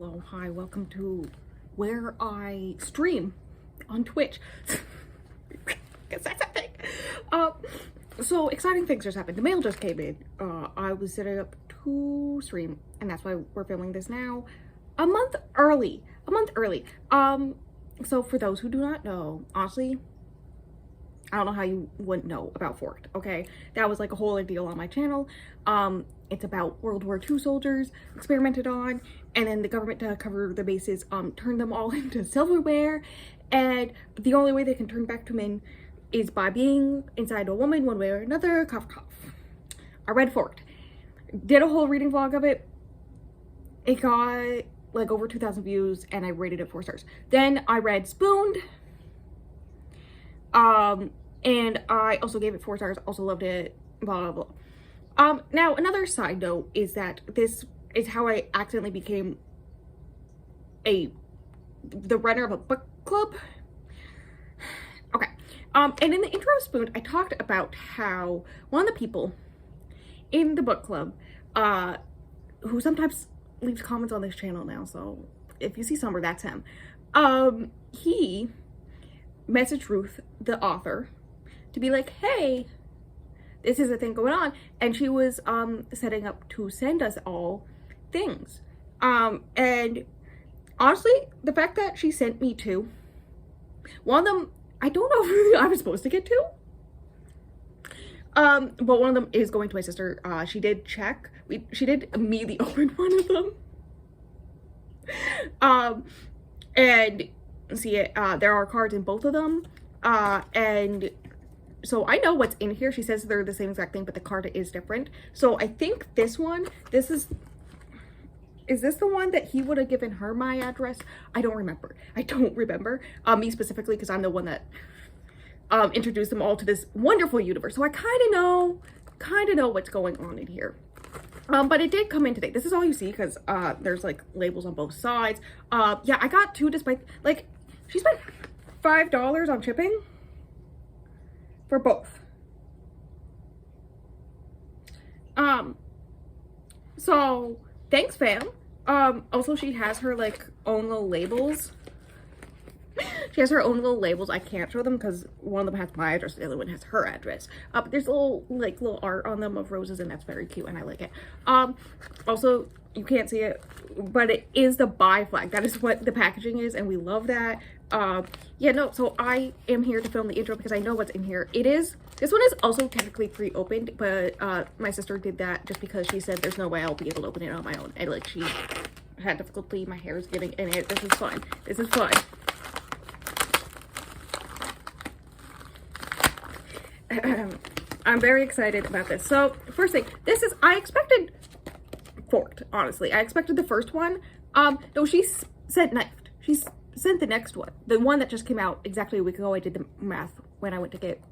Hello, hi, welcome to where I stream on Twitch. Guess that's a thing. So exciting things just happened. The mail just came in. I was setting up to stream, and that's why we're filming this now. A month early. So for those who do not know, honestly, I don't know how you wouldn't know about Forked, okay? That was like a whole ordeal on my channel. It's about World War II soldiers experimented on, and then the government, to cover the bases, turned them all into silverware, and the only way they can turn back to men is by being inside a woman one way or another. Cough, cough. I read Forked. Did a whole reading vlog of it. It got like over 2,000 views, and I rated it 4 stars. Then I read Spooned. And I also gave it 4 stars, also loved it, blah, blah, blah. Now, another side note is that this is how I accidentally became the runner of a book club. Okay. And in the intro of Spooned, I talked about how one of the people in the book club, who sometimes leaves comments on this channel now, so if you see Summer, that's him. He messaged Ruth, the author, to be like, hey, this is a thing going on, and she was setting up to send us all things. And honestly, the fact that she sent me 2, one of them, I don't know if I was supposed to get 2, but one of them is going to my sister. She did check. She did immediately open one of them, and see it. There are cards in both of them, and so I know what's in here. She says they're the same exact thing, but the card is different. So I think this is this the one that he would have given her my address? I don't remember. Me specifically, because I'm the one that introduced them all to this wonderful universe. So I kind of know what's going on in here. But it did come in today. This is all you see, because there's like labels on both sides. Yeah, I got 2 despite, like, she spent $5 on shipping for both. So thanks, fam. Also, she has her like own little labels. She has her own little labels. I can't show them because one of them has my address, the other one has her address. But there's little art on them of roses, and that's very cute, and I like it. Also, you can't see it, but it is the buy flag. That is what the packaging is, and we love that. Yeah, no, so I am here to film the intro because I know what's in here. This one is also technically pre-opened, but my sister did that just because she said there's no way I'll be able to open it on my own, and like she had difficulty. My hair is getting in it. This is fun. I'm very excited about this. So first thing, I expected Forked, honestly. I expected the first one. No, she sent Knifed. She's sent the next one, the one that just came out exactly a week ago. I did the math when I went to get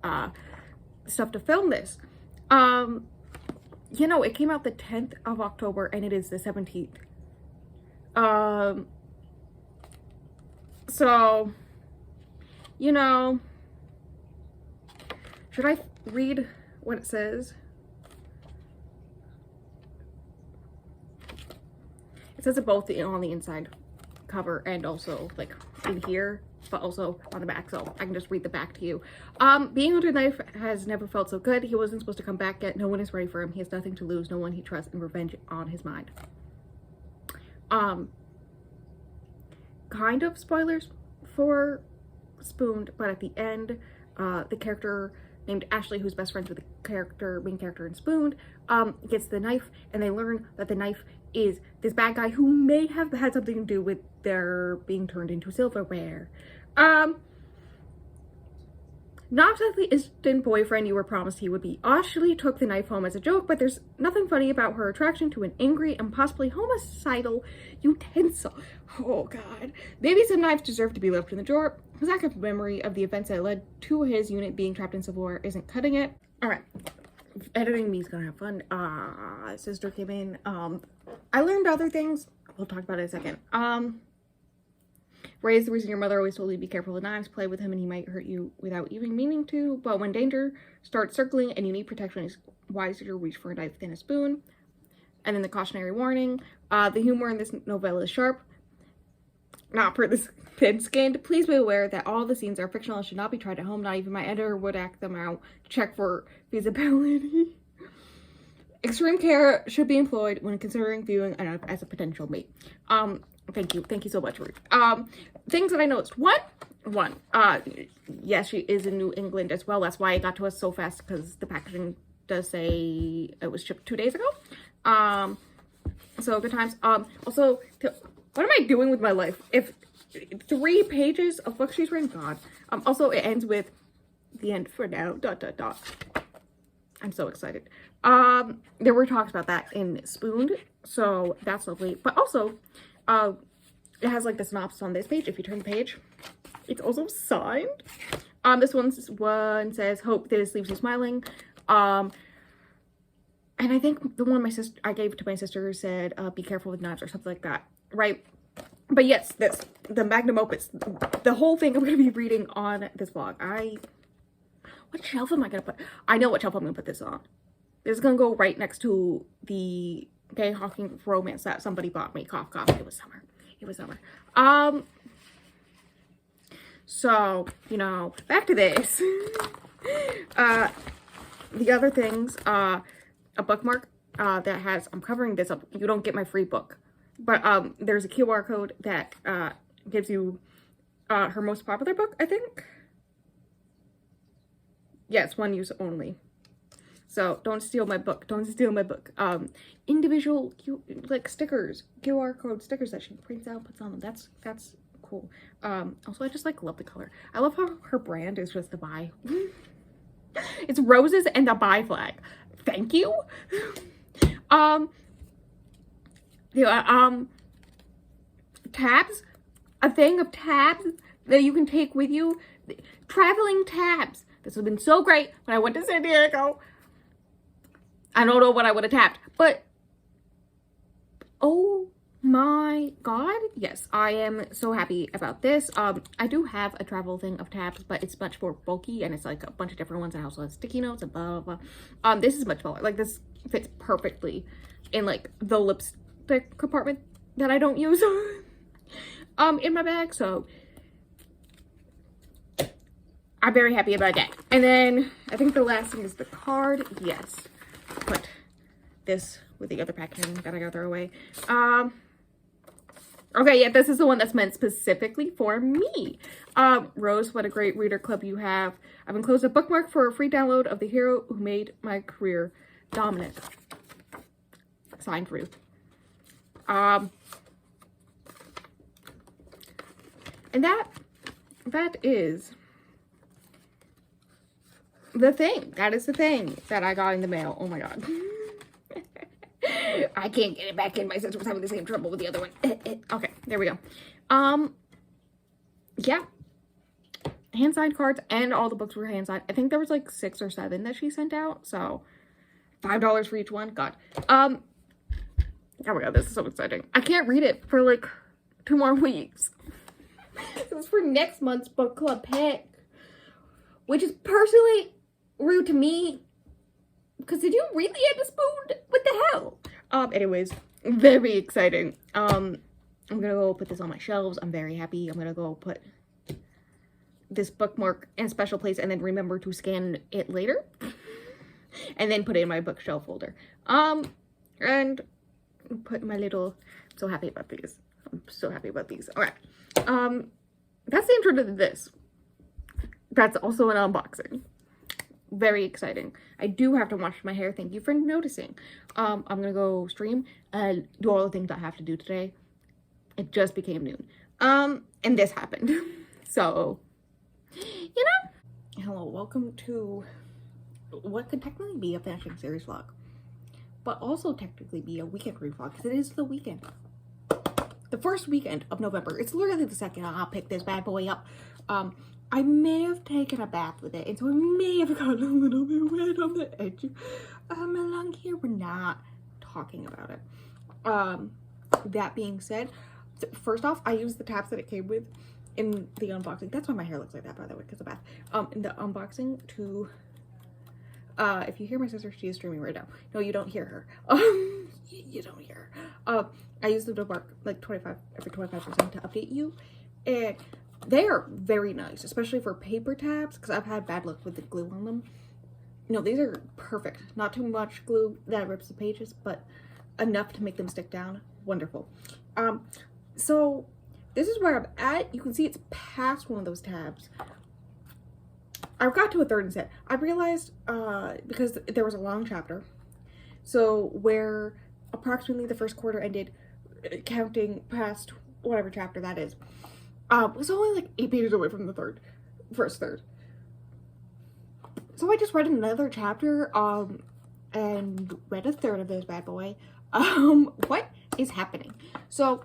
stuff to film this. You know, it came out the 10th of October, and it is the 17th. So, you know, should I read what it says? It says it both on the inside cover and also like in here, but also on the back, so I can just read the back to you. Being under knife has never felt so good. He wasn't supposed to come back yet. No one is ready for him. He has nothing to lose, no one he trusts, and revenge on his mind. Kind of spoilers for Spooned, but at the end, the character named Ashley, who's best friends with the main character in Spooned, gets the knife, and they learn that the knife is this bad guy who may have had something to do with their being turned into silverware. Not exactly instant boyfriend you were promised he would be. Ashley took the knife home as a joke, but there's nothing funny about her attraction to an angry and possibly homicidal utensil. Oh god. Maybe some knives deserve to be left in the drawer. His lack of memory of the events that led to his unit being trapped in silverware isn't cutting it. Alright. Editing me is gonna have fun. Sister came in. I learned other things. We'll talk about it in a second. Ray is the reason your mother always told you to be careful with knives. Play with him and he might hurt you without even meaning to. But when danger starts circling and you need protection, it's wiser to reach for a knife than a spoon. And then the cautionary warning. The humor in this novella is sharp, not for this thin-skinned. Please be aware that all the scenes are fictional and should not be tried at home. Not even my editor would act them out to check for feasibility. Extreme care should be employed when considering viewing as a potential mate. Thank you so much, Ruth. Things that I noticed. One, yes, she is in New England as well. That's why it got to us so fast, because the packaging does say it was shipped 2 days ago. So good times. Also, what am I doing with my life? If 3 pages of books she's written, God. Also, it ends with the end for now, ... I'm so excited. There were talks about that in Spooned, so that's lovely. But also, it has like the synopsis on this page. If you turn the page, it's also signed. This one says, "Hope this leaves you smiling." And I think the one I gave to my sister said, "Be careful with knives" or something like that, right? But yes, the magnum opus, the whole thing I'm going to be reading on this vlog. What shelf am I going to put? I know what shelf I'm going to put this on. This is going to go right next to the Gay Hawking romance that somebody bought me. Cough, cough. It was summer. It was summer. So, back to this. The other things, a bookmark that has, I'm covering this up. You don't get my free book. But there's a QR code that gives you her most popular book, I think. Yes, one use only. So don't steal my book. Don't steal my book. Individual stickers, QR code stickers that she prints out, puts on them. That's cool. Also, I just love the color. I love how her brand is just the bi. It's roses and the bi flag. Thank you. Tabs. A thing of tabs that you can take with you. Traveling tabs. This has been so great when I went to San Diego. I don't know what I would have tapped, but oh my God. Yes, I am so happy about this. I do have a travel thing of tabs, but it's much more bulky and it's like a bunch of different ones. I also have sticky notes and blah, blah, blah. This is much smaller. Like this fits perfectly in like the lipstick compartment that I don't use in my bag. So I'm very happy about that. And then I think the last thing is the card. Yes. Put this with the other packaging that I gotta throw away. Okay, yeah, this is the one that's meant specifically for me. Rose, what a great reader club you have. I've enclosed a bookmark for a free download of The Hero Who Made My Career Dominant. Signed, Ruth. And that is the thing. That is the thing that I got in the mail. Oh my God. I can't get it back in. My sister was having the same trouble with the other one. Okay, there we go. Yeah. Hand-signed cards, and all the books were hand-signed. I think there was like 6 or 7 that she sent out, so $5 for each one. God. Oh my God, this is so exciting. I can't read it for like 2 more weeks. So it's for next month's book club pick, which is personally rude to me, because did you read the end of Spoon? What the hell? Anyways, very exciting. I'm gonna go put this on my shelves. I'm very happy. I'm gonna go put this bookmark in a special place and then remember to scan it later. And then put it in my bookshelf folder. And put my little, I'm so happy about these. I'm so happy about these. All right. That's the intro to this. That's also an unboxing. Very exciting. I do have to wash my hair. Thank you for noticing. I'm gonna go stream and do all the things I have to do today. It just became noon. And this happened. So, hello, welcome to what could technically be a fashion series vlog, but also technically be a weekend vlog, because it is the weekend. The first weekend of November. It's literally the second I'll pick this bad boy up. I may have taken a bath with it, and so it may have gotten a little bit wet on the edge. Along here, we're not talking about it. That being said, first off, I used the tabs that it came with in the unboxing. That's why my hair looks like that, by the way, because of bath. In the unboxing to, if you hear my sister, she is streaming right now. No, you don't hear her. You don't hear her. I use them to mark like 25% to update you, and they are very nice, especially for paper tabs, because I've had bad luck with the glue on them. No, these are perfect. Not too much glue that rips the pages, but enough to make them stick down. Wonderful. So this is where I'm at. You can see it's past one of those tabs. I've got to a third instead. I realized, because there was a long chapter, so where approximately the first quarter ended, counting past whatever chapter that is, was only like 8 pages away from the first third. So I just read another chapter, and read a third of this bad boy. What is happening? So,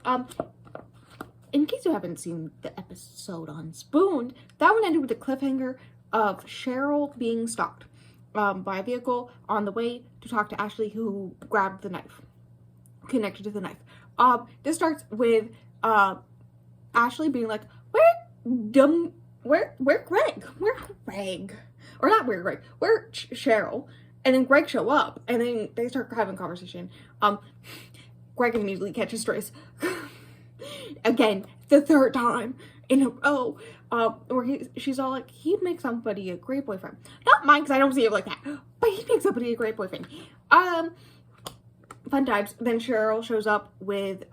in case you haven't seen the episode on Spooned, that one ended with a cliffhanger of Cheryl being stalked by a vehicle on the way to talk to Ashley, who grabbed the knife, connected to the knife. This starts with Ashley being like, where Greg? Or not where Greg, where Cheryl? And then Greg show up, and then they start having a conversation. Greg immediately catches strays. Again, the third time in a row, where she's all like, he'd make somebody a great boyfriend. Not mine, because I don't see it like that, but he'd make somebody a great boyfriend. Fun times. Then Cheryl shows up with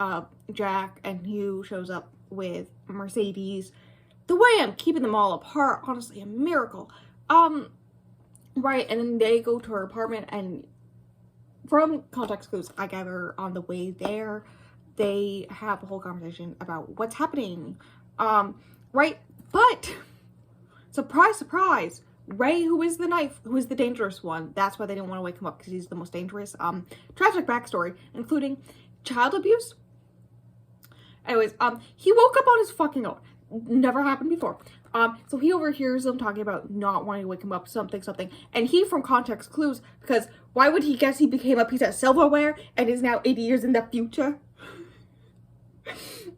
Jack, and Hugh shows up with Mercedes. The way I'm keeping them all apart, honestly, a miracle. Right, and then they go to her apartment, and from context clues I gather on the way there, they have a whole conversation about what's happening. Right, but surprise, surprise, Ray, who is the knife, who is the dangerous one, that's why they didn't want to wake him up, because he's the most dangerous. Tragic backstory, including child abuse. Anyways, he woke up on his fucking own. Never happened before. So he overhears them talking about not wanting to wake him up, something, and he, from context clues, because why would he guess he became a piece of silverware and is now 80 years in the future?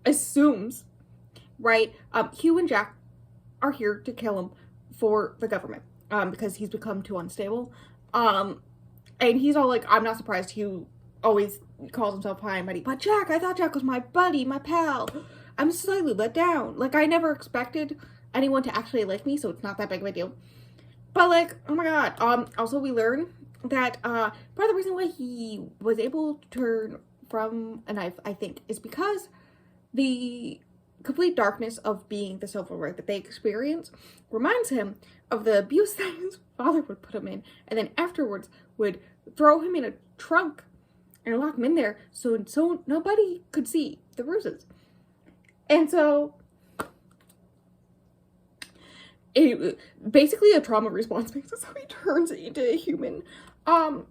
Assumes, right, Hugh and Jack are here to kill him for the government, because he's become too unstable, and he's all like, I'm not surprised. Hugh always calls himself high and mighty, but Jack, I thought Jack was my buddy, my pal. I'm slightly let down. Like, I never expected anyone to actually like me, so it's not that big of a deal. But, like, oh my god. Also, we learn that, part of the reason why he was able to turn from a knife, I think, is because the complete darkness of being the silverware that they experience reminds him of the abuse that his father would put him in, and then afterwards would throw him in a trunk and lock him in there so nobody could see the bruises. And so, basically a trauma response makes us how he turns into a human. The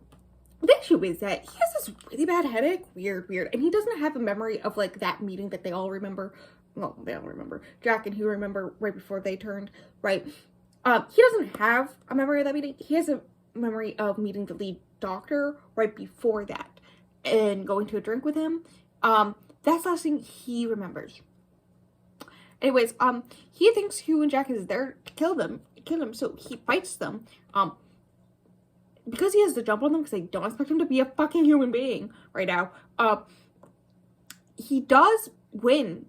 issue is that he has this really bad headache, weird, and he doesn't have a memory of, like, that meeting that they all remember. Well, they all remember. Jack and Hugh remember right before they turned, right? He doesn't have a memory of that meeting. He has a memory of meeting the lead doctor right before that and going to a drink with him. That's the last thing he remembers. Anyways, he thinks Hugh and Jack is there to kill him, so he fights them, because he has to jump on them, because they don't expect him to be a fucking human being right now. He does win,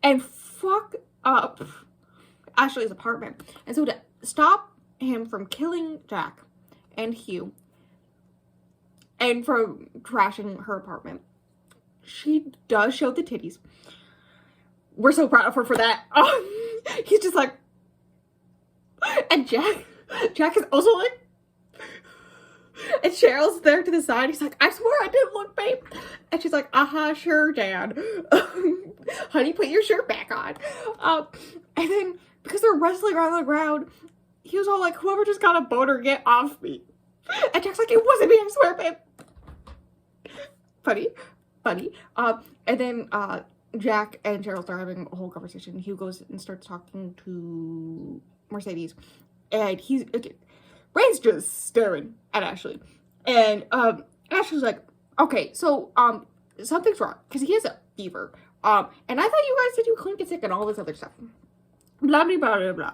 and fuck up Ashley's apartment, and so to stop him from killing Jack and Hugh, and from trashing her apartment, she does show the titties. We're so proud of her for that. He's just like, and Jack is also like, and Cheryl's there to the side. He's like, I swear I didn't look, babe. And she's like, sure, Dad. Honey, put your shirt back on. And then, because they're wrestling on the ground, he was all like, whoever just got a boner, get off me. And Jack's like, it wasn't me, I swear, babe. Funny. And then, Jack and Cheryl start having a whole conversation. Hugh goes and starts talking to Mercedes, and Ray's just staring at Ashley, and Ashley's like, okay, so something's wrong, because he has a fever, and I thought you guys said you couldn't get sick and all this other stuff, blah blah blah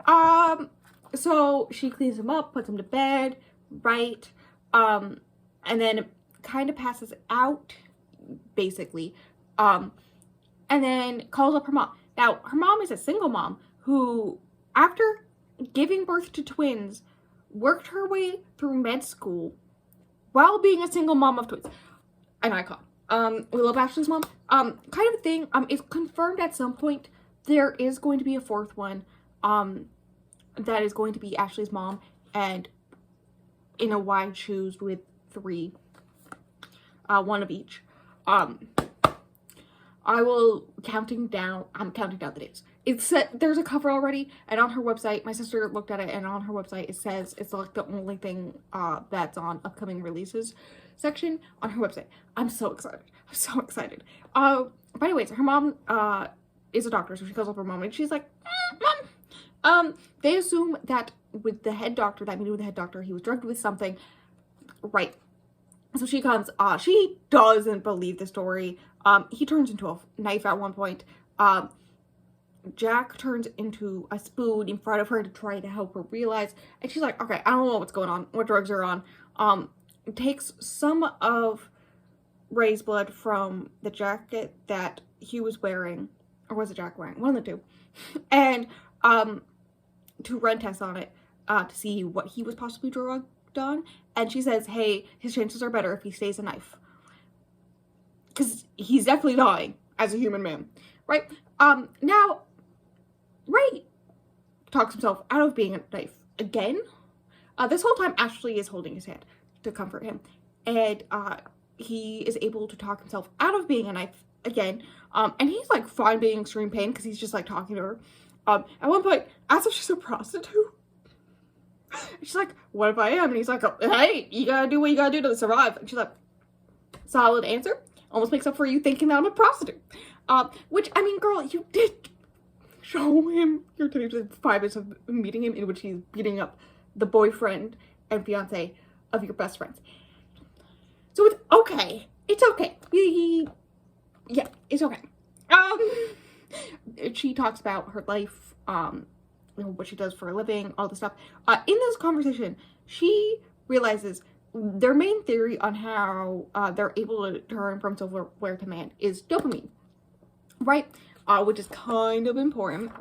blah. So she cleans him up, puts him to bed, right, and then kind of passes out, basically, and then calls up her mom. Now, her mom is a single mom who, after giving birth to twins, worked her way through med school while being a single mom of twins. An icon. We love Ashley's mom. Kind of a thing. It's confirmed at some point there is going to be a fourth one. That is going to be Ashley's mom, and in a wide shoes with 3, one of each. I will counting down. I'm counting down the days. It's there's a cover already, and on her website, my sister looked at it, and on her website it says it's like the only thing that's on upcoming releases section on her website. I'm so excited. I'm so excited. But anyways, her mom is a doctor, so she calls up her mom, and she's like, Mom. They assume that with the head doctor, that meeting with the head doctor, he was drugged with something, right? So she comes. She doesn't believe the story. He turns into a knife at one point. Jack turns into a spoon in front of her to try to help her realize. And she's like, okay, I don't know what's going on, what drugs are on. Takes some of Ray's blood from the jacket that he was wearing. Or was it Jack wearing? One of the two. And to run tests on it to see what he was possibly drugged on. And she says, hey, his chances are better if he stays a knife. Because he's definitely dying as a human man. Right? Now, Ray talks himself out of being a knife again. This whole time, Ashley is holding his hand to comfort him. And he is able to talk himself out of being a knife again. And he's like fine being in extreme pain because he's just like talking to her. At one point, asks if she's a prostitute. She's like, what if I am? And he's like, oh, hey, you gotta do what you gotta do to survive. And she's like, solid answer. Almost makes up for you thinking that I'm a prostitute. Which, I mean, girl, you did show him your titties within 5 minutes of meeting him, in which he's beating up the boyfriend and fiance of your best friends. So it's okay. It's okay. Yeah, it's okay. She talks about her life, what she does for a living, all this stuff. In this conversation, she realizes their main theory on how they're able to turn from silverware to man is dopamine, right? Which is kind of important,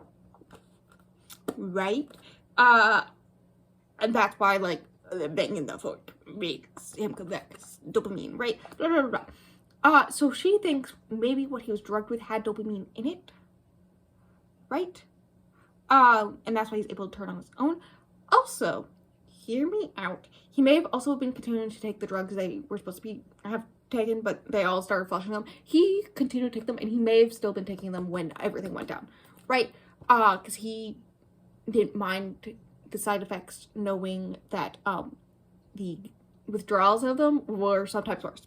right? And that's why, like, banging the foot makes him come back. Dopamine, right? Blah, blah, blah, blah. So she thinks maybe what he was drugged with had dopamine in it, right? And that's why he's able to turn on his own. Also, hear me out. He may have also been continuing to take the drugs they were supposed to have taken, but they all started flushing them. He continued to take them, and he may have still been taking them when everything went down, right? Because he didn't mind the side effects, knowing that the withdrawals of them were sometimes worse.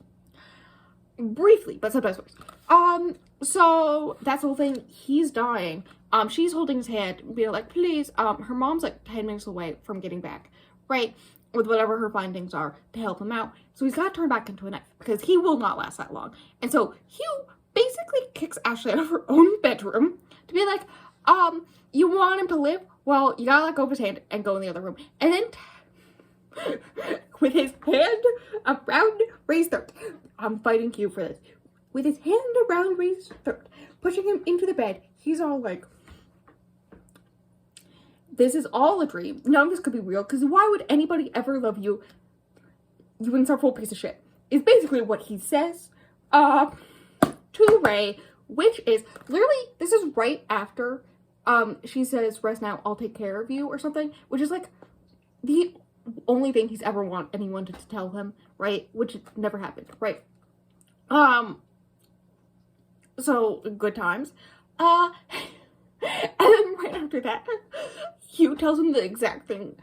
Briefly, but sometimes worse. So that's the whole thing. He's dying. She's holding his hand, being like, please. Her mom's like 10 minutes away from getting back, right? With whatever her findings are to help him out. So he's got to turn back into a knife because he will not last that long. And so Hugh basically kicks Ashley out of her own bedroom to be like, you want him to live? Well, you gotta let go of his hand and go in the other room. And then with his hand around Ray's throat, I'm fighting Hugh for this. With his hand around Ray's throat, pushing him into the bed, he's all like, this is all a dream. None of this could be real, because why would anybody ever love you? You insufferable piece of shit. Is basically what he says to Ray, which is literally, this is right after she says, rest now, I'll take care of you, or something, which is like the only thing he's ever want anyone to tell him, right? Which never happened, right? So good times. And then right after that, Hugh tells him the exact thing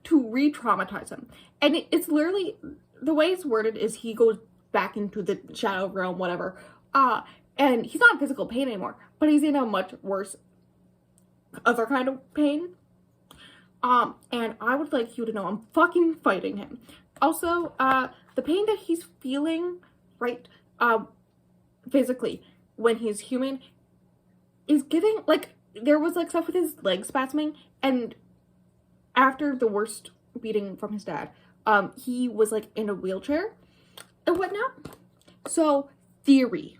to re-traumatize him. And it's literally, the way it's worded is he goes back into the shadow realm, whatever. And he's not in physical pain anymore, but he's in a much worse other kind of pain. And I would like you to know I'm fucking fighting him. Also, the pain that he's feeling, right, physically, when he's human, is giving, like, there was, like, stuff with his legs spasming, and after the worst beating from his dad, he was, like, in a wheelchair, and whatnot. So theory,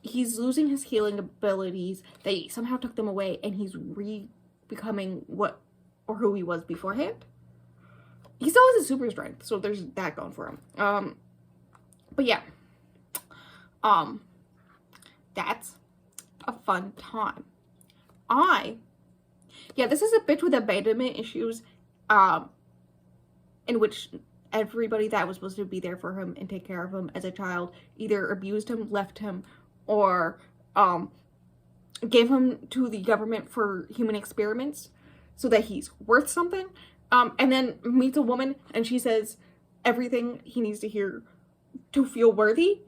he's losing his healing abilities. They somehow took them away, and he's becoming what or who he was beforehand. He still has his super strength, so there's that going for him. But yeah, that's a fun time. This is a bitch with abandonment issues, in which everybody that was supposed to be there for him and take care of him as a child either abused him, left him, or gave him to the government for human experiments so that he's worth something. And then meets a woman and she says everything he needs to hear to feel worthy.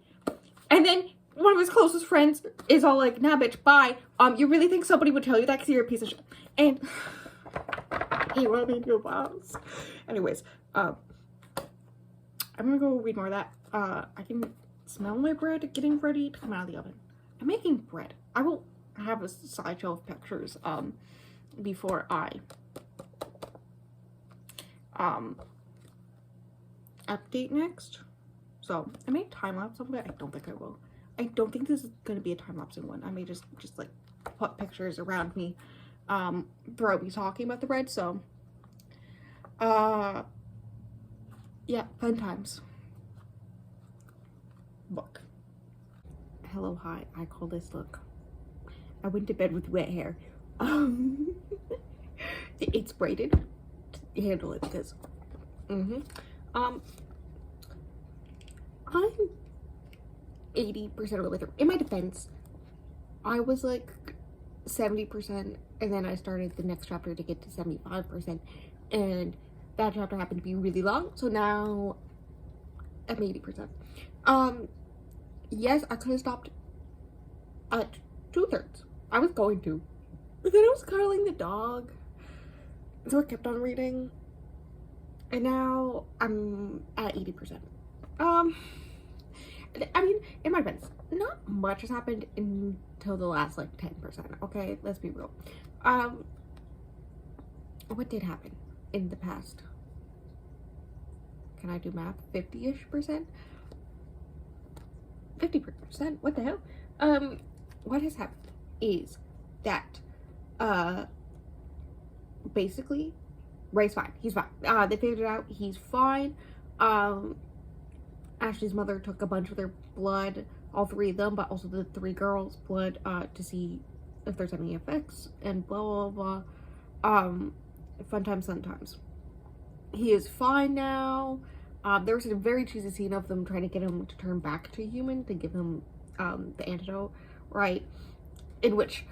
And then one of his closest friends is all like, nah, bitch, bye. You really think somebody would tell you that because you're a piece of shit? And he won't be your boss. Anyways, I'm gonna go read more of that. I can smell my bread getting ready to come out of the oven. I'm making bread. I will have a slideshow of pictures, before I, update next. So, I made time-lapse of it. I don't think I will. I don't think this is going to be a time-lapse in one. I may just like, put pictures around me, throughout me talking about the bread, so, yeah, fun times. Look. Hello, hi, I call this look. I went to bed with wet hair. It's braided. Handle it because, I'm 80% of the way through. In my defense, I was like 70%, and then I started the next chapter to get to 75%, and that chapter happened to be really long, so now I'm 80%. Yes, I could have stopped at 2/3. I was going to, but then I was cuddling the dog, so I kept on reading, and now I'm at 80%. I mean, in my defense, not much has happened until the last, like, 10%, okay? Let's be real. What did happen in the past? Can I do math? 50-ish%? 50%? What the hell? What has happened is that, basically, Ray's fine. He's fine. They figured it out. He's fine. Ashley's mother took a bunch of their blood, all three of them, but also the three girls' blood, to see if there's any effects, and blah, blah, blah. Fun times, fun times. He is fine now. There was a very cheesy scene of them trying to get him to turn back to human, to give him, the antidote, right? In which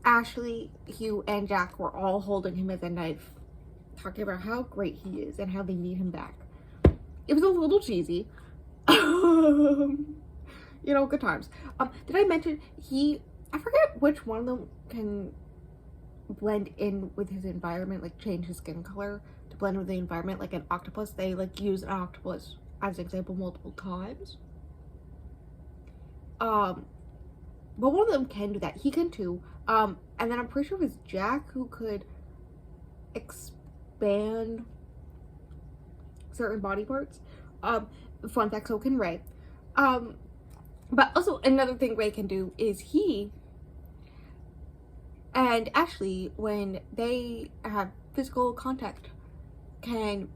Ashley, Hugh, and Jack were all holding him as a knife, talking about how great he is and how they need him back. It was a little cheesy. You know, good times. Did I mention I forget which one of them can blend in with his environment, like change his skin color to blend with the environment, like an octopus. They like use an octopus as an example multiple times. But one of them can do that. He can too. And then I'm pretty sure it was Jack who could expand certain body parts. Fun fact, so can Ray. But also another thing Ray can do is he and Ashley, when they have physical contact, can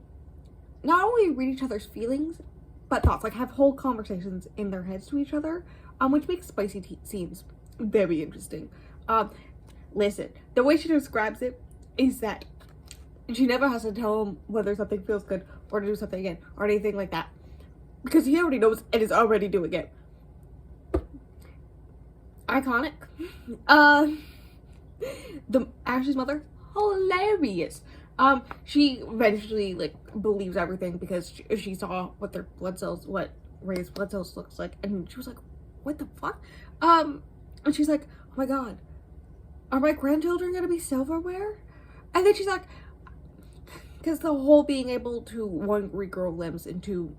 not only read each other's feelings, but thoughts, like have whole conversations in their heads to each other, which makes spicy scenes very interesting. Listen, the way she describes it is that she never has to tell him whether something feels good or to do something again or anything like that, because he already knows and is already doing it. Iconic. The Ashley's mother, hilarious. She eventually like believes everything because she saw what their blood cells, what Ray's blood cells looks like, and she was like, what the fuck? And she's like, oh my god, are my grandchildren gonna be self-aware? And then she's like, because the whole being able to, one, regrow limbs, and two,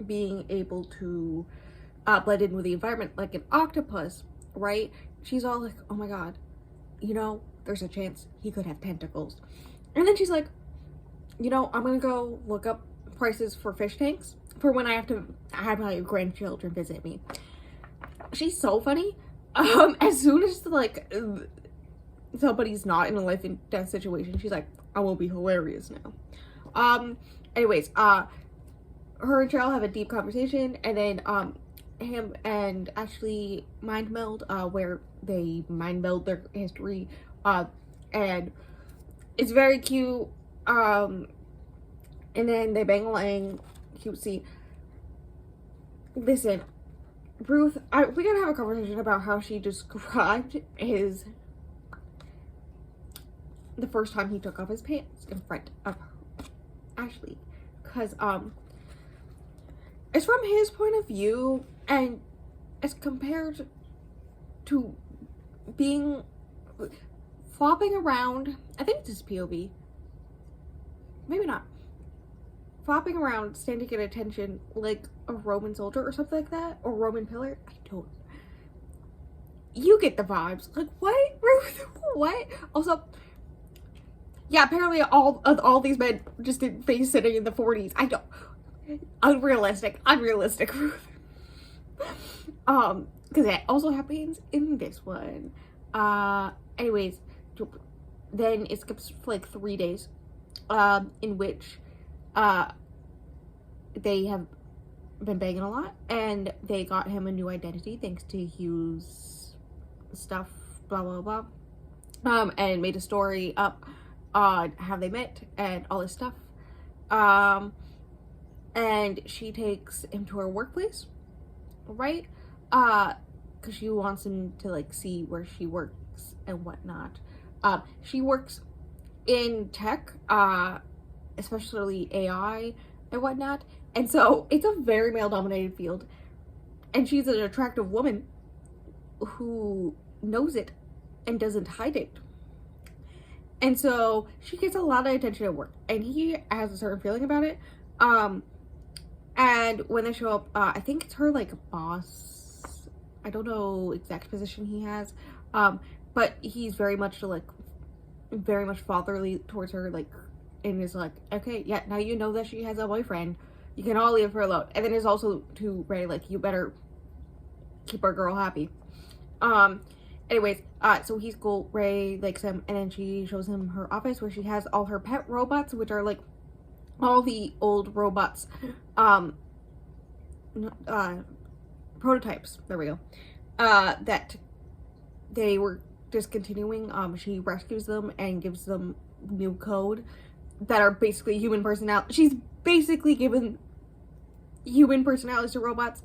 being able to blend in with the environment like an octopus, right? She's all like, oh my god, you know, there's a chance he could have tentacles. And then she's like, you know, I'm gonna go look up prices for fish tanks for when I have to have my grandchildren visit me. She's so funny. As soon as like somebody's not in a life and death situation, she's like, I will be hilarious now. Anyways, her and Cheryl have a deep conversation, and then him and Ashley mind meld, where they mind meld their history, and it's very cute. And then they bang lang, cutesy. Listen, Ruth, we gotta have a conversation about how she described the first time he took off his pants in front of Ashley, because it's from his point of view, and as compared to being flopping around, I think it's his POV, maybe not, flopping around standing at attention like a Roman soldier or something like that, or Roman pillar. I don't, you get the vibes. Like, what, Ruth? What? Also, yeah, apparently all these men just did face sitting in the 40s. I don't, unrealistic, Ruth. Because that also happens in this one. Anyways, then it skips for like 3 days, in which, they have been banging a lot, and they got him a new identity thanks to Hugh's stuff, blah, blah, blah. And made a story up on how they met and all this stuff. And she takes him to her workplace, right? Because she wants him to like see where she works and whatnot. She works in tech, especially AI and whatnot. And so it's a very male dominated field. And she's an attractive woman who knows it and doesn't hide it. And so she gets a lot of attention at work, and he has a certain feeling about it. And when they show up, I think it's her like boss. I don't know exact position he has. But he's very much fatherly towards her, like, and is like, okay, yeah, now you know that she has a boyfriend. You can all leave her alone. And then is also to Ray, like, you better keep our girl happy. Anyways, so he's cool. Ray likes him, and then she shows him her office where she has all her pet robots, which are like all the old robots, prototypes. There we go. That they were discontinuing. She rescues them and gives them new code that are basically human personality. She's basically given human personalities to robots.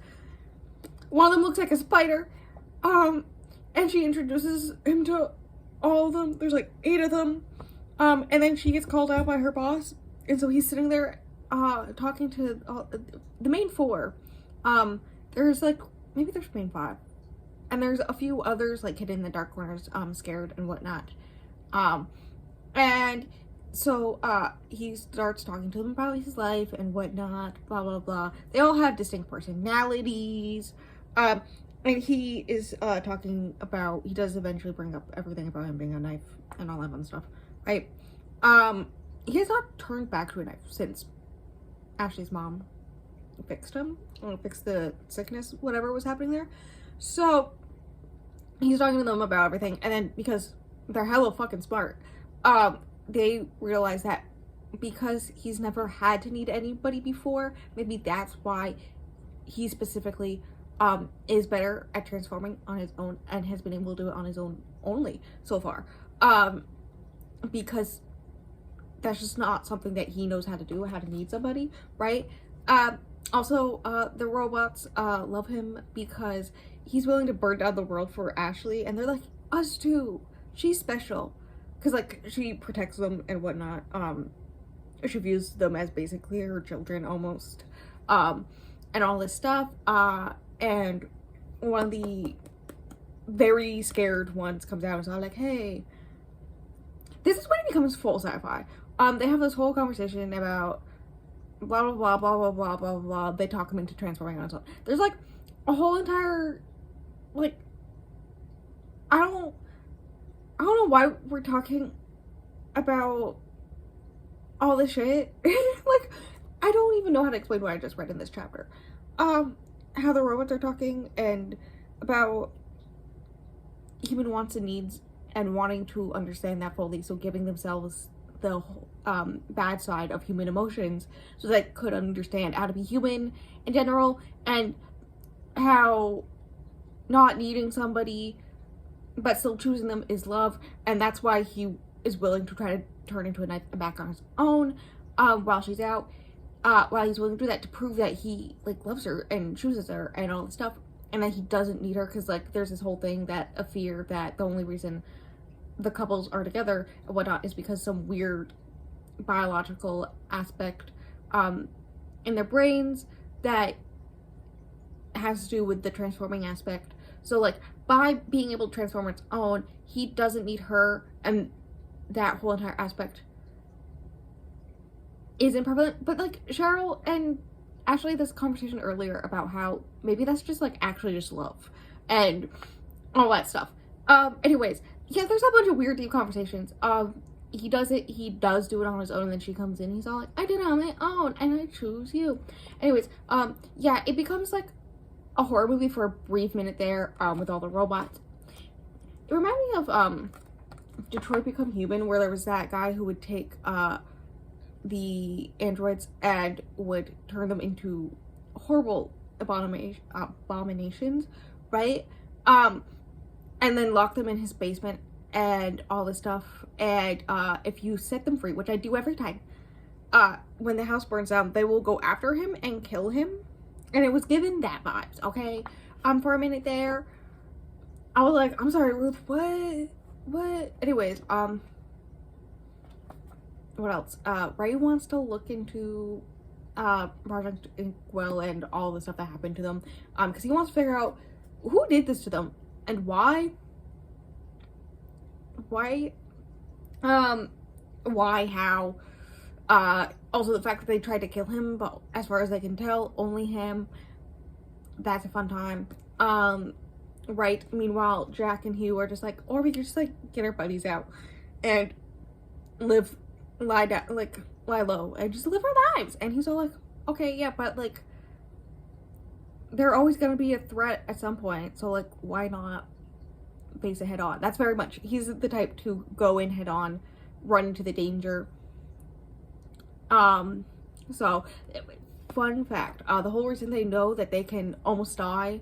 One of them looks like a spider. And she introduces him to all of them. There's like 8 of them. And then she gets called out by her boss. And so he's sitting there, talking to the main 4. There's like, maybe there's main 5. And there's a few others like hidden in the dark corners, scared and whatnot. And so, he starts talking to them about his life and whatnot, blah, blah, blah. They all have distinct personalities. And he is, talking about, he does eventually bring up everything about him being a knife and all that fun stuff, right? He has not turned back to a knife since Ashley's mom fixed him, or fixed the sickness, whatever was happening there. So, he's talking to them about everything, and then, because they're hella fucking smart, they realize that because he's never had to need anybody before, maybe that's why he specifically is better at transforming on his own and has been able to do it on his own only so far, because that's just not something that he knows how to do, how to need somebody, right? Also, the robots love him because he's willing to burn down the world for Ashley, and they're like, us too, she's special, because like she protects them and whatnot. She views them as basically her children almost, and all this stuff. And one of the very scared ones comes out and is all like, hey, this is when it becomes full sci-fi. They have this whole conversation about blah blah blah blah blah blah blah blah. They talk him into transforming on his own. There's like a whole entire, like, I don't know why we're talking about all this shit. Like, I don't even know how to explain what I just read in this chapter. How the robots are talking and about human wants and needs and wanting to understand that fully, so giving themselves the bad side of human emotions so they could understand how to be human in general, and how not needing somebody but still choosing them is love, and that's why he is willing to try to turn into a knife back on his own while she's out, while he's willing to do that to prove that he like loves her and chooses her and all this stuff, and that he doesn't need her, because like there's this whole thing that a fear that the only reason the couples are together and whatnot is because some weird biological aspect in their brains that has to do with the transforming aspect. So like by being able to transform its own, he doesn't need her, and that whole entire aspect isn't prevalent. But like Cheryl and Ashley had this conversation earlier about how maybe that's just like actually just love and all that stuff. Anyways, yeah, there's a bunch of weird deep conversations. He does do it on his own, and then she comes in, he's all like, I did it on my own and I choose you. Anyways, yeah, it becomes like a horror movie for a brief minute there, with all the robots. It reminded me of Detroit Become Human, where there was that guy who would take the androids and would turn them into horrible abominations, right? And then lock them in his basement and all this stuff. And if you set them free, which I do every time, when the house burns down, they will go after him and kill him. And it was given that vibes, okay? For a minute there, I was like, I'm sorry, Ruth, what? Anyways, what else? Ray wants to look into Project Inkwell and all the stuff that happened to them, because he wants to figure out who did this to them and why, how, also the fact that they tried to kill him, but as far as I can tell, only him. That's a fun time. Right, meanwhile, Jack and Hugh are just like, or we could just like get our buddies out and lie low and just live our lives. And he's all like, okay, yeah, but like they're always gonna be a threat at some point, so like why not face it head on? That's very much, he's the type to go in head on, run into the danger. So fun fact, the whole reason they know that they can almost die,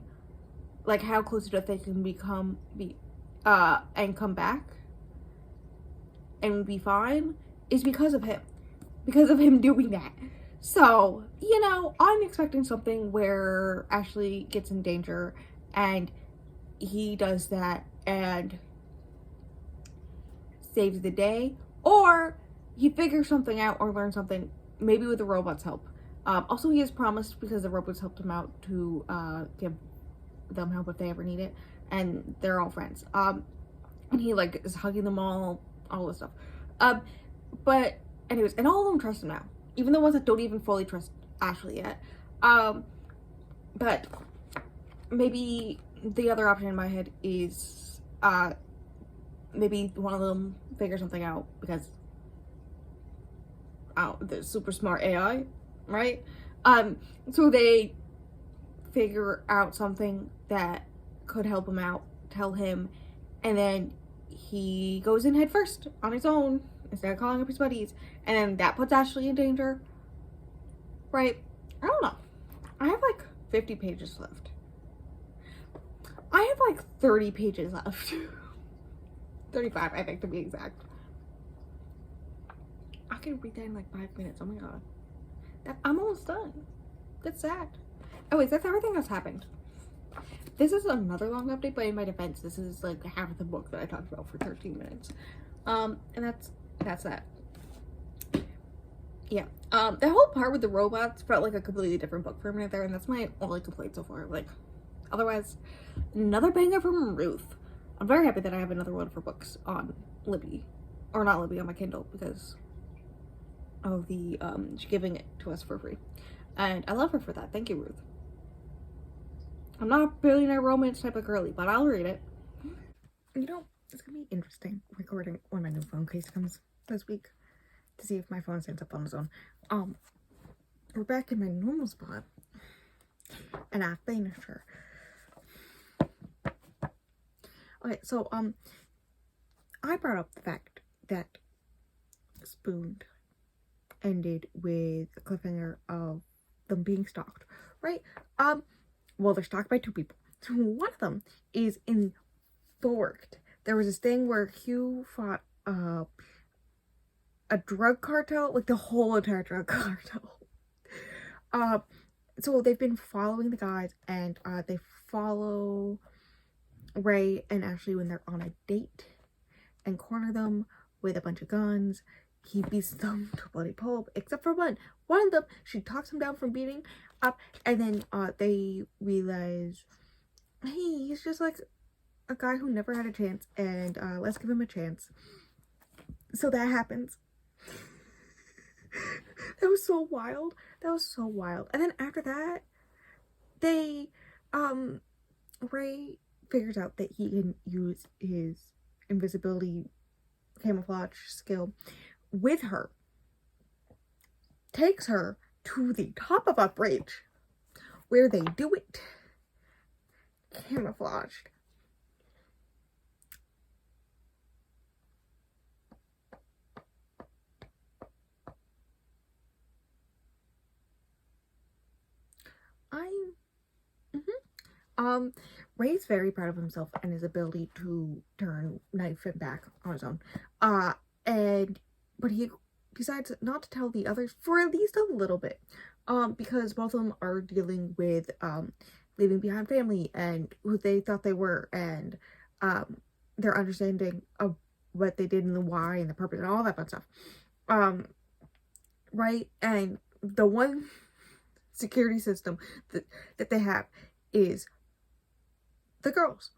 like how close to death they can and come back and be fine, is because of him doing that. So, you know, I'm expecting something where Ashley gets in danger and he does that and saves the day, or he figures something out or learns something, maybe with the robot's help. Also, he has promised, because the robots helped him out, to give them help if they ever need it, and they're all friends. And he like is hugging them all this stuff. But anyways, and all of them trust him now, even the ones that don't even fully trust Ashley yet. But maybe the other option in my head is maybe one of them figures something out, because the super smart AI, right? So they figure out something that could help him out, tell him, and then he goes in head first on his own instead of calling up his buddies, and then that puts Ashley in danger, right? I don't know. I have like 50 pages left. I have like 30 pages left. 35, I think, to be exact. I can read that in like 5 minutes. Oh my god. I'm almost done. That's sad. Anyways, that's everything that's happened. This is another long update, but in my defense, this is like half of the book that I talked about for 13 minutes. And that's that. Yeah. The whole part with the robots felt like a completely different book for a minute there, and that's my only complaint so far. Like, otherwise, another banger from Ruth. I'm very happy that I have another one for books on Libby. Or not Libby, on my Kindle, because of the, she's giving it to us for free. And I love her for that. Thank you, Ruth. I'm not a billionaire romance type of girly, but I'll read it. You know, it's gonna be interesting recording when my new phone case comes this week. to see if my phone stands up on its own. We're back in my normal spot, and I finished her. Okay, so I brought up the fact that Spoon ended with a cliffhanger of them being stalked, right? Well, they're stalked by two people. So one of them is in Forked. There was this thing where Hugh fought a drug cartel, like the whole entire drug cartel. So they've been following the guys, and they follow Ray and Ashley when they're on a date and corner them with a bunch of guns. He beats them to bloody pulp, except for one. One of them, she talks him down from beating up, and then they realize, hey, he's just like a guy who never had a chance, and let's give him a chance. So that happens. That was so wild. That was so wild. And then after that, they, Ray figures out that he can use his invisibility camouflage skill with her, takes her to the top of a bridge where they do it camouflaged. Ray's very proud of himself and his ability to turn knife and back on his own. But he decides not to tell the others for at least a little bit. Because both of them are dealing with leaving behind family and who they thought they were, and their understanding of what they did and the why and the purpose and all that fun stuff. Right? And the one security system that they have is the girls,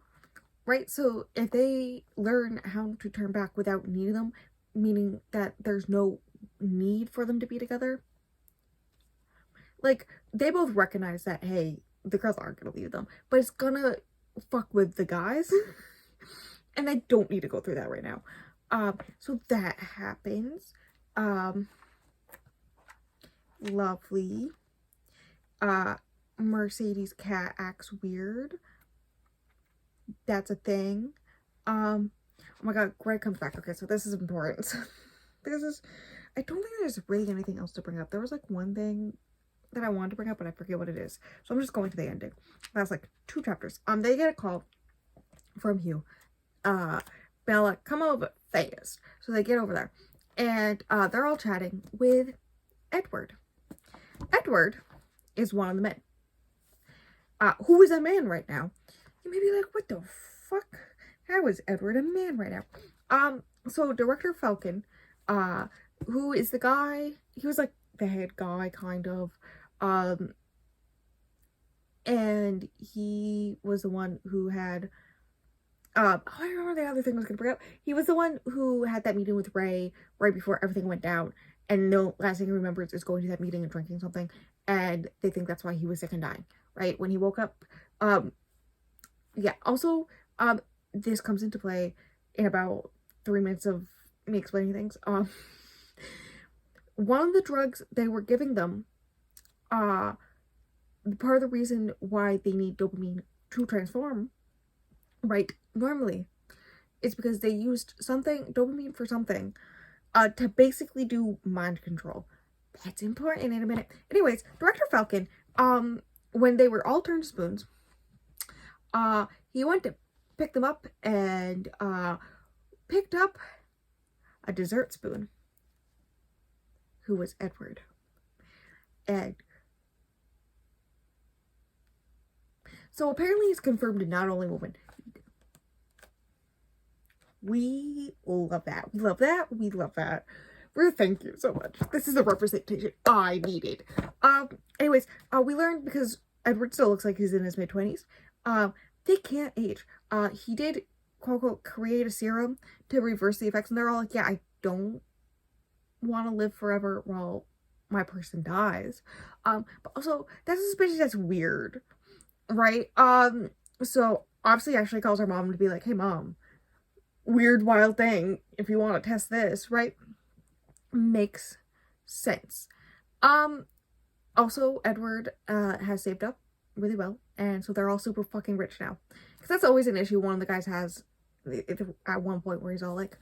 right? So if they learn how to turn back without needing them, meaning that there's no need for them to be together, like, they both recognize that, hey, the girls aren't gonna leave them, but it's gonna fuck with the guys. And I don't need to go through that right now. So that happens. Lovely. Mercedes' cat acts weird. That's a thing. Oh my god, Greg comes back. Okay, so this is important. I don't think there's really anything else to bring up. There was like one thing that I wanted to bring up, but I forget what it is. So I'm just going to the ending. That's like 2 chapters. They get a call from Hugh. Bella, come over fast. So they get over there. And they're all chatting with Edward. Edward is one of the men. Who is a man right now? You may be like, what the fuck? How is Edward a man right now? So Director Falcon, who is the guy, he was like the head guy, kind of. And he was the one who had, I remember the other thing I was gonna bring up. He was the one who had that meeting with Ray right before everything went down. And the last thing he remembers is going to that meeting and drinking something. And they think that's why he was sick and dying, right? When he woke up. Yeah, also, this comes into play in about 3 minutes of me explaining things. One of the drugs they were giving them, part of the reason why they need dopamine to transform, right, normally, is because they used dopamine for something, to basically do mind control. That's important in a minute. Anyways, Director Falcon, when they were all turned spoons, he went to pick them up and picked up a dessert spoon, who was Edward. And so apparently he's confirmed to not only woman. We love that. We love that. We love that. Ruth, thank you so much. This is the representation I needed. Anyways, we learned, because Edward still looks like he's in his mid-20s, they can't age. He did, quote unquote, create a serum to reverse the effects, and they're all like, yeah, I don't want to live forever while my person dies. But also, that's a suspicion that's weird, right? So obviously Ashley calls her mom to be like, hey mom, weird wild thing, if you want to test this, right? makes sense. Also, Edward has saved up really well, and so they're all super fucking rich now. Because that's always an issue one of the guys has at one point, where he's all like,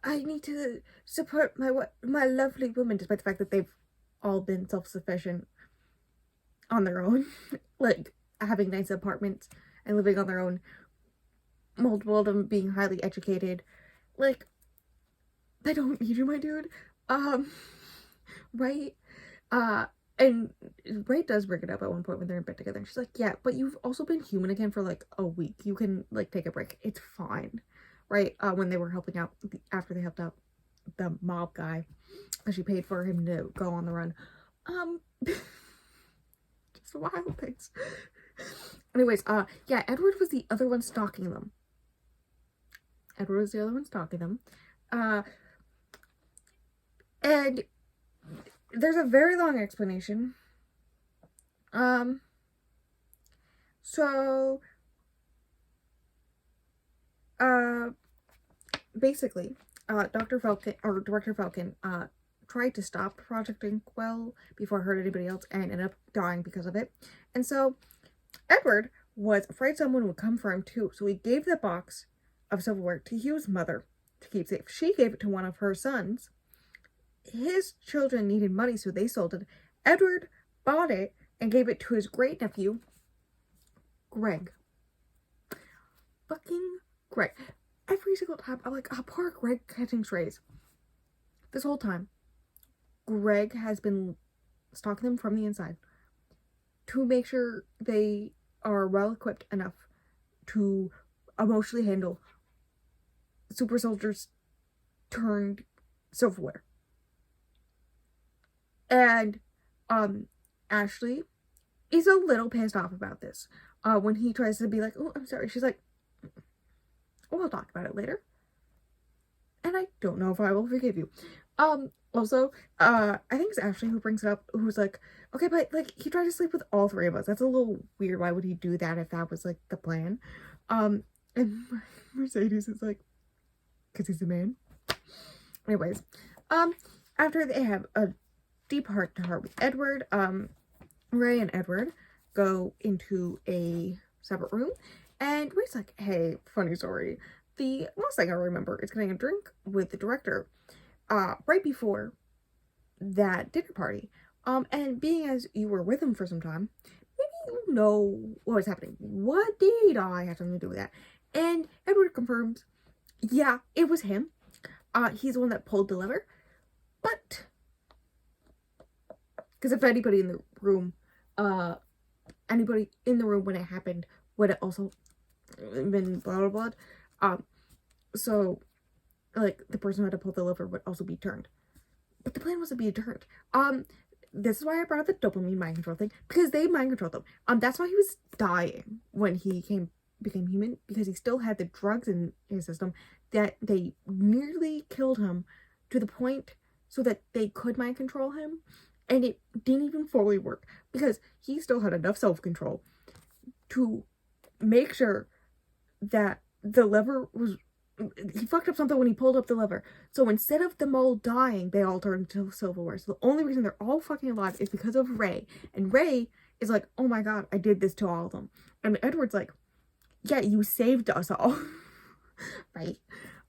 I need to support my lovely woman, despite the fact that they've all been self-sufficient on their own. Like, having nice apartments and living on their own. Multiple of them being highly educated. Like, they don't need you, my dude. Right? And Ray does bring it up at one point when they're in bed together. And she's like, yeah, but you've also been human again for like a week. You can like take a break. It's fine. Right? When they were helping out, after they helped out the mob guy, she paid for him to go on the run. Just wild things. Anyways, yeah, Edward was the other one stalking them. And there's a very long explanation. So, basically, Dr. Falcon, or Director Falcon, tried to stop Project Inkwell before it hurt anybody else and ended up dying because of it. And so, Edward was afraid someone would come for him too, so he gave the box of silverware to Hugh's mother to keep safe. She gave it to one of her sons. His children needed money, so they sold it. Edward bought it and gave it to his great nephew, Greg. Fucking Greg. Every single time, I'm like, oh, poor Greg catching strays. This whole time, Greg has been stalking them from the inside to make sure they are well equipped enough to emotionally handle super soldiers turned silverware. And Ashley is a little pissed off about this. When he tries to be like, oh, I'm sorry, she's like, we'll talk about it later. And I don't know if I will forgive you. Also, I think it's Ashley who brings it up, who's like, okay, but like, he tried to sleep with all three of us. That's a little weird. Why would he do that if that was like the plan? And Mercedes is like, because he's a man. Anyways, after they have a deep heart-to-heart with Edward, Ray and Edward go into a separate room, and Ray's like, hey, funny story. The last thing I remember is getting a drink with the director, right before that dinner party. And being as you were with him for some time, maybe you know what was happening. What did I have something to do with that? And Edward confirms, yeah, it was him. He's the one that pulled the lever. But, because if anybody in the room when it happened would have also been blah blah blah. So, like, the person who had to pull the lever would also be turned. But the plan wasn't being turned. This is why I brought up the dopamine mind control thing, because they mind controlled them. That's why he was dying when he became human, because he still had the drugs in his system that they nearly killed him to the point so that they could mind control him, and it didn't even fully work because he still had enough self-control to make sure that the lever was, he fucked up something when he pulled up the lever. So instead of them all dying, they all turned into silverware. So the only reason they're all fucking alive is because of Ray. And Ray is like, oh my god, I did this to all of them. And Edward's like, yeah, you saved us all. Right?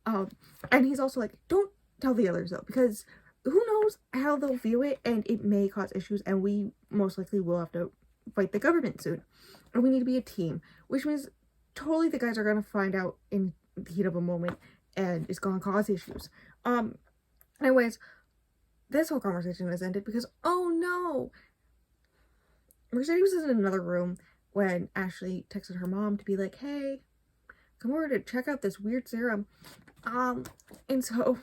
And he's also like, don't tell the others though, because who knows how they'll view it, and it may cause issues, and we most likely will have to fight the government soon. And we need to be a team, which means totally the guys are gonna find out in the heat of a moment, and it's gonna cause issues. Anyways, this whole conversation has ended because, oh no, Mercedes was in another room when Ashley texted her mom to be like, hey, come over to check out this weird serum. And so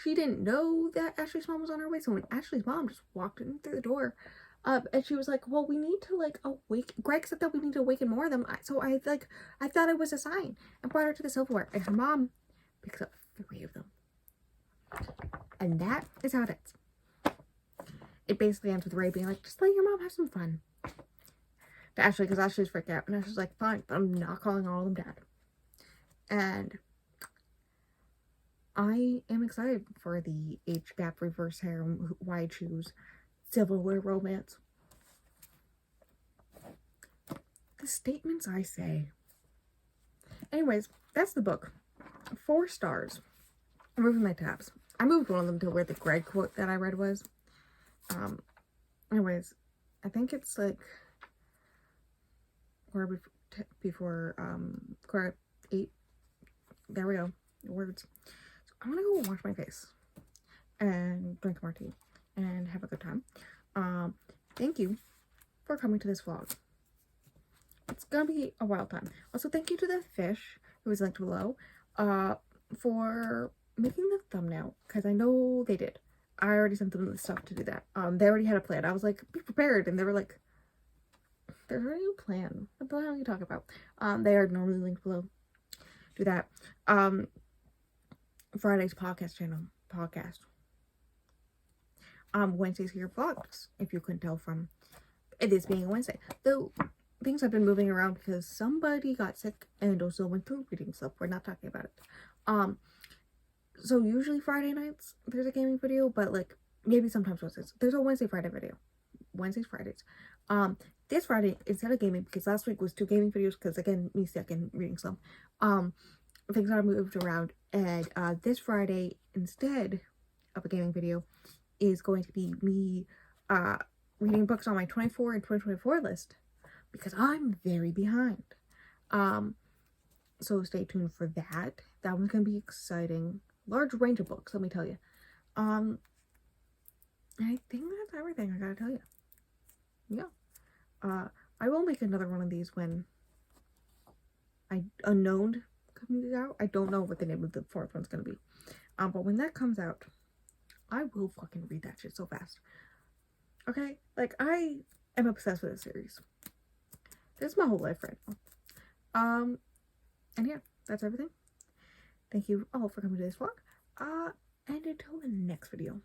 she didn't know that Ashley's mom was on her way. So when Ashley's mom just walked in through the door, and she was like, well, we need to like awaken. Greg said that we need to awaken more of them. So I thought it was a sign, and brought her to the silverware. And her mom picks up 3 of them. And that is how it ends. It basically ends with Ray being like, just let your mom have some fun. To Ashley, because Ashley's freaked out. And Ashley's like, fine, but I'm not calling all of them dad. And I am excited for the age gap reverse harem, why choose silverware romance. The statements I say. Anyways, that's the book. 4 stars. I'm moving my tabs. I moved one of them to where the Greg quote that I read was. Anyways, I think it's like quarter before quarter 8. There we go. Words. So I'm gonna go wash my face and drink a martini and have a good time. Thank you for coming to this vlog. It's gonna be a wild time. Also, thank you to the fish who was linked below for making the thumbnail, because I know they did. I already sent them the stuff to do that. They already had a plan. I was like, be prepared, and they were like, there's already a plan. What the hell are you talking about? They are normally linked below. Do that. Friday's podcast channel. Wednesday's here vlogs, if you couldn't tell from it is being a Wednesday. Though things have been moving around because somebody got sick and also went through reading stuff. We're not talking about it. So usually Friday nights there's a gaming video, but like maybe sometimes Wednesdays. There's a Wednesday Friday video. Wednesdays, Fridays. This Friday instead of gaming, because last week was 2 gaming videos because again me sick and reading some. Things got moved around, and this Friday instead of a gaming video is going to be me reading books on my 24 and 2024 list because I'm very behind. So stay tuned for that. That one's gonna be exciting. Large range of books, let me tell you. I think that's everything I gotta tell you. Yeah. I will make another one of these when Unknown comes out. I don't know what the name of the 4th one's gonna be. But when that comes out, I will fucking read that shit so fast. Okay? Like, I am obsessed with this series. This is my whole life right now. And yeah, that's everything. Thank you all for coming to this vlog. And until the next video.